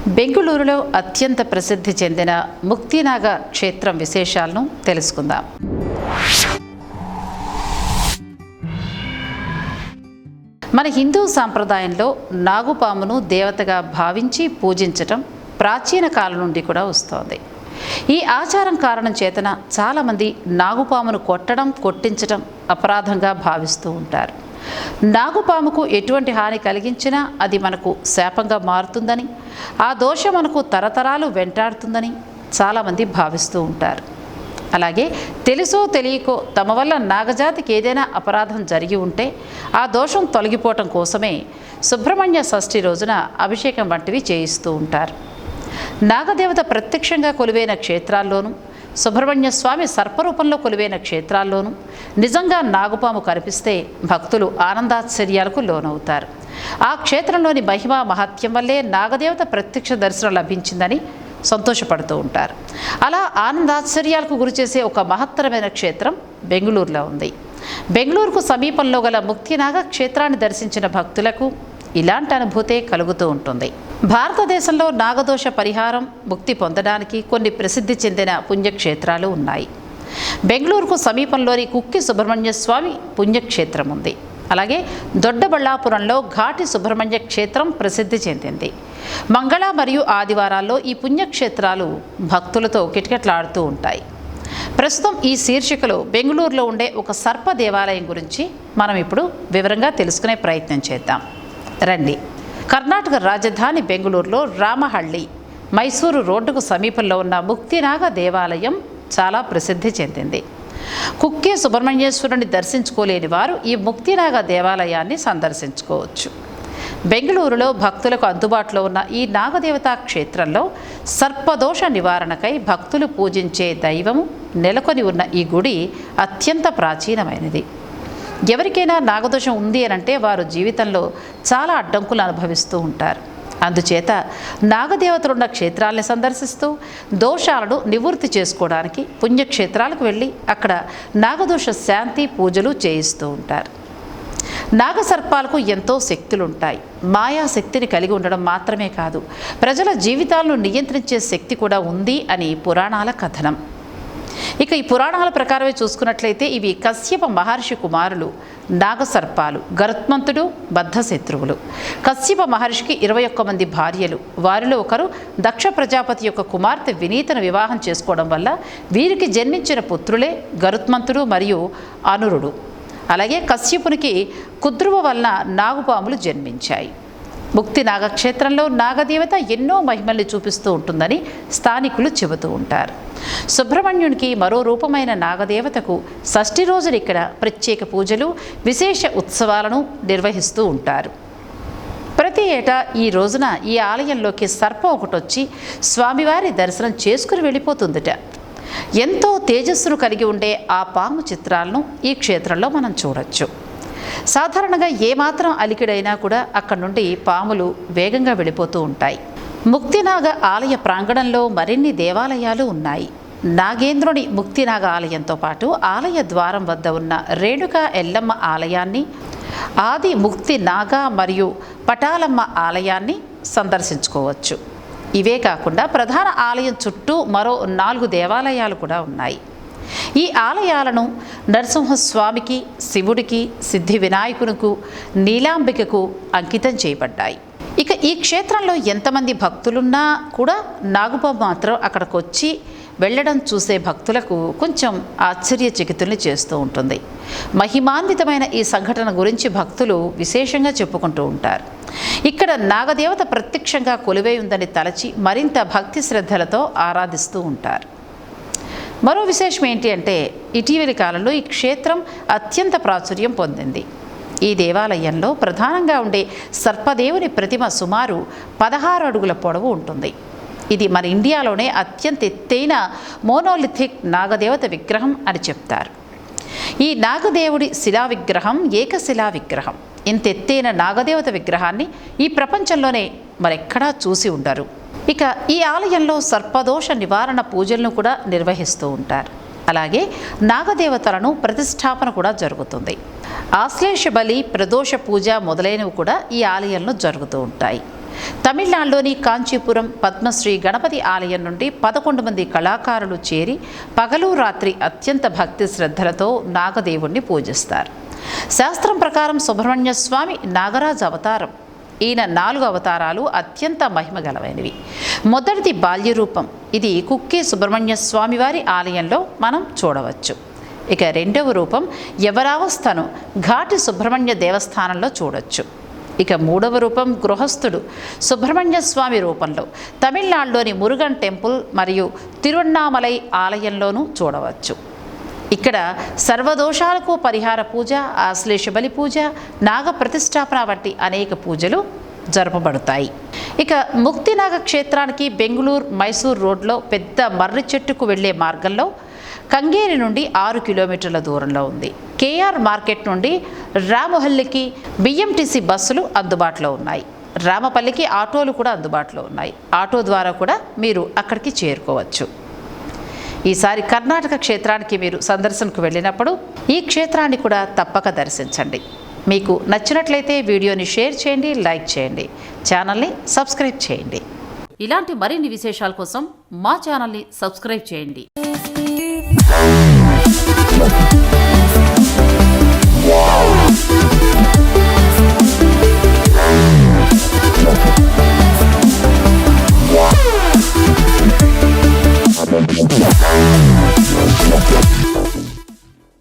బెంగుళూరులో అత్యంత ప్రసిద్ధి చెందిన ముక్తినాగ క్షేత్రం విశేషాలను తెలుసుకుందాం. మన హిందూ సాంప్రదాయంలో నాగుపామును దేవతగా భావించి పూజించటం ప్రాచీన కాలం నుండి కూడా వస్తోంది. ఈ ఆచారం కారణం చేతన చాలామంది నాగుపామును కొట్టించటం అపరాధంగా భావిస్తూ ఉంటారు. నాగుపాముకు ఎటువంటి హాని కలిగించినా అది మనకు శాపంగా మారుతుందని, ఆ దోషం మనకు తరతరాలు వెంటాడుతుందని చాలామంది భావిస్తూ ఉంటారు. అలాగే తెలుసో తెలియకో తమ వల్ల నాగజాతికి ఏదైనా అపరాధం జరిగి ఉంటే ఆ దోషం తొలగిపోవటం కోసమే సుబ్రహ్మణ్య షష్ఠి రోజున అభిషేకం వంటివి చేయిస్తూ ఉంటారు. నాగదేవత ప్రత్యక్షంగా కొలువైన క్షేత్రాల్లోనూ, సుబ్రహ్మణ్య స్వామి సర్పరూపంలో కొలువైన క్షేత్రాల్లోనూ నిజంగా నాగుపాము కనిపిస్తే భక్తులు ఆనందాశ్చర్యాలకు లోనవుతారు. ఆ క్షేత్రంలోని మహిమ మహత్యం వల్లే నాగదేవత ప్రత్యక్ష దర్శనం లభించిందని సంతోషపడుతూ ఉంటారు. అలా ఆనందాశ్చర్యాలకు గురిచేసే ఒక మహత్తరమైన క్షేత్రం బెంగుళూరులో ఉంది. బెంగుళూరుకు సమీపంలో గల ముక్తినాగ క్షేత్రాన్ని దర్శించిన భక్తులకు ఇలాంటి అనుభూతే కలుగుతూ ఉంటుంది. భారతదేశంలో నాగదోష పరిహారం, ముక్తి పొందడానికి కొన్ని ప్రసిద్ధి చెందిన పుణ్యక్షేత్రాలు ఉన్నాయి. బెంగుళూరుకు సమీపంలోని కుక్కి సుబ్రహ్మణ్య స్వామి పుణ్యక్షేత్రం ఉంది. అలాగే దొడ్డబళ్ళాపురంలో ఘాటి సుబ్రహ్మణ్య క్షేత్రం ప్రసిద్ధి చెందింది. మంగళ మరియు ఆదివారాల్లో ఈ పుణ్యక్షేత్రాలు భక్తులతో కిటకిటలాడుతూ ఉంటాయి. ప్రస్తుతం ఈ శీర్షికలో బెంగుళూరులో ఉండే ఒక సర్ప దేవాలయం గురించి మనం ఇప్పుడు వివరంగా తెలుసుకునే ప్రయత్నం చేద్దాం. రండి. కర్ణాటక రాజధాని బెంగుళూరులో రామహళ్ళి, మైసూరు రోడ్డుకు సమీపంలో ఉన్న ముక్తినాగ దేవాలయం చాలా ప్రసిద్ధి చెందింది. కుక్కే సుబ్రహ్మణ్యేశ్వరుని దర్శించుకోలేని వారు ఈ ముక్తినాగ దేవాలయాన్ని సందర్శించుకోవచ్చు. బెంగుళూరులో భక్తులకు అందుబాటులో ఉన్న ఈ నాగదేవతా క్షేత్రంలో సర్పదోష నివారణకై భక్తులు పూజించే దైవము నెలకొని ఉన్న ఈ గుడి అత్యంత ప్రాచీనమైనది. ఎవరికైనా నాగదోషం ఉంది అనంటే వారు జీవితంలో చాలా అడ్డంకులు అనుభవిస్తూ ఉంటారు. అందుచేత నాగదేవతలున్న క్షేత్రాలని సందర్శిస్తూ దోషాలను నివృత్తి చేసుకోవడానికి పుణ్యక్షేత్రాలకు వెళ్ళి అక్కడ నాగదోష శాంతి పూజలు చేయిస్తూ ఉంటారు. నాగసర్పాలకు ఎంతో శక్తులుంటాయి. మాయాశక్తిని కలిగి ఉండడం మాత్రమే కాదు, ప్రజల జీవితాలను నియంత్రించే శక్తి కూడా ఉంది అని పురాణాల కథనం. ఇక ఈ పురాణాల ప్రకారమే చూసుకున్నట్లయితే ఇవి కశ్యప మహర్షి కుమారులు నాగసర్పాలు, గరుత్మంతుడు బద్ధశత్రువులు. కశ్యప మహర్షికి 21 మంది భార్యలు. వారిలో ఒకరు దక్ష ప్రజాపతి యొక్క కుమార్తె వినీతను వివాహం చేసుకోవడం వల్ల వీరికి జన్మించిన పుత్రులే గరుత్మంతుడు మరియు అనురుడు. అలాగే కశ్యపునికి కుద్రువ వలన నాగుపాములు జన్మించాయి. ముక్తి నాగక్షేత్రంలో నాగదేవత ఎన్నో మహిమల్ని చూపిస్తూ ఉంటుందని స్థానికులు చెబుతూ ఉంటారు. సుబ్రహ్మణ్యునికి మరో రూపమైన నాగదేవతకు షష్ఠి రోజున ఇక్కడ ప్రత్యేక పూజలు, విశేష ఉత్సవాలను నిర్వహిస్తూ ఉంటారు. ప్రతి ఏటా ఈ రోజున ఈ ఆలయంలోకి సర్పం ఒకటొచ్చి స్వామివారి దర్శనం చేసుకుని వెళ్ళిపోతుందట. ఎంతో తేజస్సును కలిగి ఉండే ఆ పాము చిత్రాలను ఈ క్షేత్రంలో మనం చూడొచ్చు. సాధారణంగా ఏమాత్రం అలికిడైనా కూడా అక్కడి నుండి పాములు వేగంగా వెళ్ళిపోతూ ఉంటాయి. ముక్తినాగ ఆలయ ప్రాంగణంలో మరిన్ని దేవాలయాలు ఉన్నాయి. నాగేంద్రుని ముక్తినాగ ఆలయంతో పాటు ఆలయ ద్వారం వద్ద ఉన్న రేణుకా ఎల్లమ్మ ఆలయాన్ని, ఆది ముక్తి నాగ మరియు పటాలమ్మ ఆలయాన్ని సందర్శించుకోవచ్చు. ఇవే కాకుండా ప్రధాన ఆలయం చుట్టూ మరో 4 దేవాలయాలు కూడా ఉన్నాయి. ఈ ఆలయాలను నరసింహస్వామికి, శివుడికి, సిద్ధి వినాయకునికి, నీలాంబికకు అంకితం చేయబడ్డాయి. ఇక ఈ క్షేత్రంలో ఎంతమంది భక్తులున్నా కూడా నాగుపాము మాత్రం అక్కడికి వచ్చి వెళ్ళడం చూసే భక్తులకు కొంచెం ఆశ్చర్యచకితుల్ని చేస్తూ ఉంటుంది. మహిమాన్వితమైన ఈ సంఘటన గురించి భక్తులు విశేషంగా చెప్పుకుంటూ ఉంటారు. ఇక్కడ నాగదేవత ప్రత్యక్షంగా కొలువై ఉందని తలచి మరింత భక్తి శ్రద్ధలతో ఆరాధిస్తూ ఉంటారు. మరో విశేషం ఏంటి అంటే ఇటీవలి కాలంలో ఈ క్షేత్రం అత్యంత ప్రాచుర్యం పొందింది. ఈ దేవాలయంలో ప్రధానంగా ఉండే సర్పదేవుని ప్రతిమ సుమారు 16 అడుగుల పొడవు ఉంటుంది. ఇది మన ఇండియాలోనే అత్యంత ఎత్తైన మోనోలిథిక్ నాగదేవత విగ్రహం అని చెప్తారు. ఈ నాగదేవుడి శిలా విగ్రహం ఏకశిలా విగ్రహం. ఇంత ఎత్తైన నాగదేవత విగ్రహాన్ని ఈ ప్రపంచంలోనే మరెక్కడా చూసి ఉండరు. ఇక ఈ ఆలయంలో సర్పదోష నివారణ పూజలను కూడా నిర్వహిస్తూ ఉంటారు. అలాగే నాగదేవతలను ప్రతిష్టాపన కూడా జరుగుతుంది. ఆశ్లేష బలి, ప్రదోష పూజ మొదలైనవి కూడా ఈ ఆలయంలో జరుగుతూ ఉంటాయి. తమిళనాడులోని కాంచీపురం పద్మశ్రీ గణపతి ఆలయం నుండి 11 మంది కళాకారులు చేరి పగలు రాత్రి అత్యంత భక్తి శ్రద్ధలతో నాగదేవుణ్ణి పూజిస్తారు. శాస్త్రం ప్రకారం సుబ్రహ్మణ్య స్వామి నాగరాజు అవతారం. ఈయన 4 అవతారాలు అత్యంత మహిమగలవైనవి. మొదటిది బాల్యరూపం. ఇది కుక్కే సుబ్రహ్మణ్య స్వామి వారి ఆలయంలో మనం చూడవచ్చు. ఇక రెండవ రూపం యవరావస్థను ఘాటి సుబ్రహ్మణ్య దేవస్థానంలో చూడొచ్చు. ఇక మూడవ రూపం గృహస్థుడు సుబ్రహ్మణ్య స్వామి రూపంలో తమిళనాడులోని మురుగన్ టెంపుల్ మరియు తిరువన్నామలై ఆలయంలోనూ చూడవచ్చు. ఇక్కడ సర్వదోషాలకు పరిహార పూజ, ఆశ్లేష బలి పూజ, నాగ ప్రతిష్టాపన వంటి అనేక పూజలు జరపబడతాయి. ఇక ముక్తినాగ క్షేత్రానికి బెంగుళూరు మైసూర్ రోడ్లో పెద్ద మర్రి చెట్టుకు వెళ్లే మార్గంలో కంగేరి నుండి 6 కిలోమీటర్ల దూరంలో ఉంది. కేఆర్ మార్కెట్ నుండి రామహల్లికి బిఎంటీసీ బస్సులు అందుబాటులో ఉన్నాయి. రామపల్లికి ఆటోలు కూడా అందుబాటులో ఉన్నాయి. ఆటో ద్వారా కూడా మీరు అక్కడికి చేరుకోవచ్చు. ఈసారి కర్ణాటక క్షేత్రానికి మీరు సందర్శనకు వెళ్ళినప్పుడు ఈ క్షేత్రాన్ని కూడా తప్పక దర్శించండి. మీకు నచ్చినట్లయితే వీడియోని షేర్ చేయండి, లైక్ చేయండి, ఛానల్ని సబ్స్క్రైబ్ చేయండి. ఇలాంటి మరిన్ని విశేషాల కోసం మా ఛానల్ని సబ్స్క్రైబ్ చేయండి. Wow.